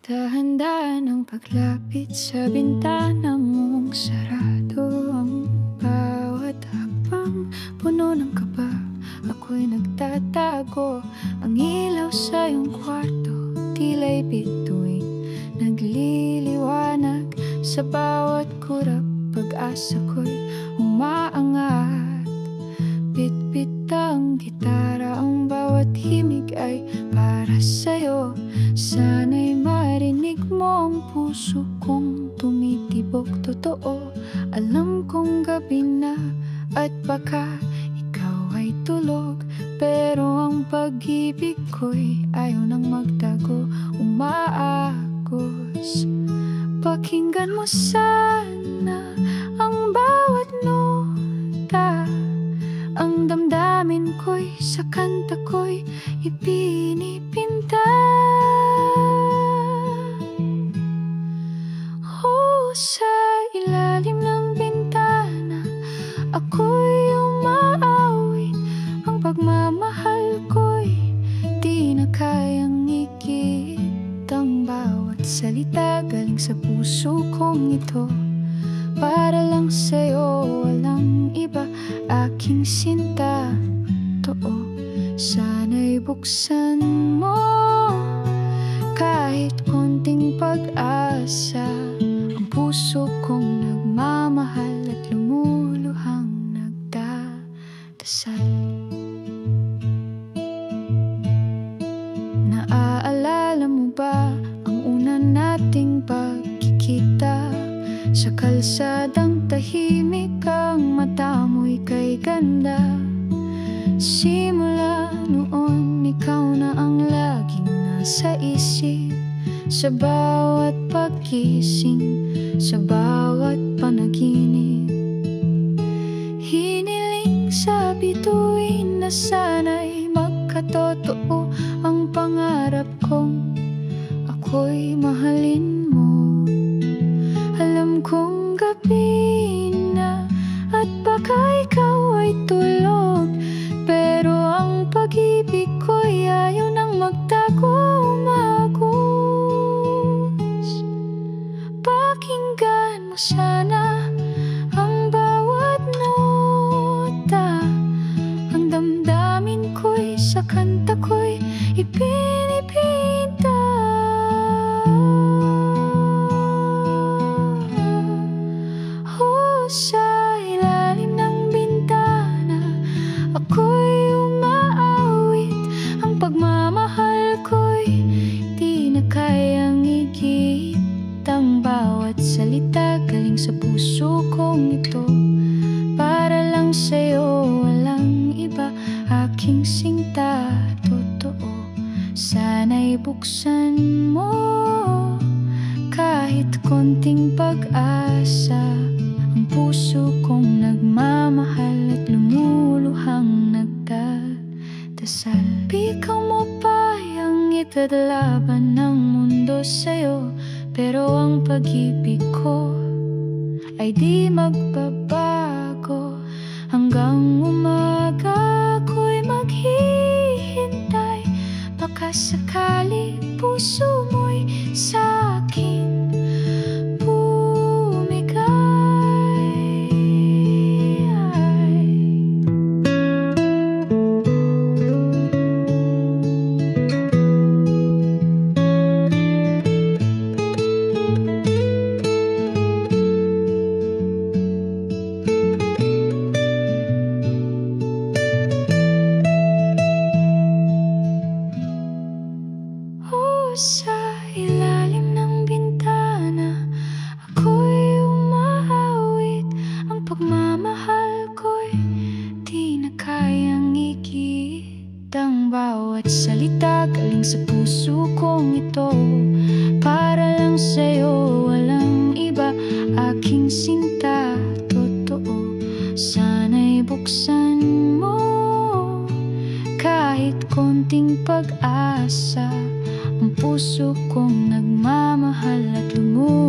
Dahan-dahan ang paglapit sa bintana mong sarado ang bawat hakbang. Puno ng kaba, ako'y nagtatago. Ang ilaw sa iyong kwarto, tila'y bituin nagliliwanag. Sa bawat kurap, pag-asa ko'y umaangat. Bit-bit ang gitara, ang bawat himig ay para sa'yo. Sana'y marinig mo ang puso kong tumitibok totoo. Alam kong gabi na at baka ikaw ay tulog, pero ang pag-ibig ko'y ayaw nang magtago, umaagos. Pakinggan mo sana ang bawat nota, ang damdamin ko'y sa kanta ko'y ipinipinta. Sa ilalim ng bintana, ako'y umaawit. Ang pagmamahal ko'y di na kayang ikit. Ang bawat salita galing sa puso kong ito, para lang sa'yo, walang iba, aking sinta. Totoo, sana'y buksan mo kahit konting pag-asa. Ang puso kong nagmamahal at lumuluhang nagdadasal. Naaalala mo ba ang una nating pagkikita? Sa kalsadang tahimik, ang mata mo'y kay ganda. Simula noon, ikaw na ang laging nasa isip. Sa bawat pagkising, sa bawat panaginip, hiniling sa bituin na sana'y magkatotoo ang pangarap kong ako'y mahalin mo. Alam kong gabi na at baka ikaw ay tulog, pero ang pag-ibig ko'y ayaw nang magtago, umagos. Pakinggan mo sana ang bawat nota, ang damdamin ko'y sa kanta ko'y ipinipinta. Sa ilalim ng bintana, ako'y umaawit. Ang pagmamahal ko'y di na kayang igit. Ang bawat salita galing sa puso kong ito, para lang sa'yo, walang iba, aking sinta. Totoo, sana'y buksan mo kahit konting pag-asa. Ang puso kong nagmamahal at lumuluhang nagdadasal. Ikaw mo pa yung itadlaban ng mundo sa'yo, pero ang pag-ibig ko ay di magbabago. Hanggang umaga ko'y maghihintay, baka sakali puso mo'y sa'kin sa ilalim ng bintana. Ako'y umaawit. Ang pagmamahal ko'y di na kayang igit. Ang bawat salita galing sa puso kong ito, para lang sa'yo, walang iba, aking sinta. Totoo, sana'y buksan mo kahit konting pag-asa. Ang puso kong nagmamahal at lumuluhang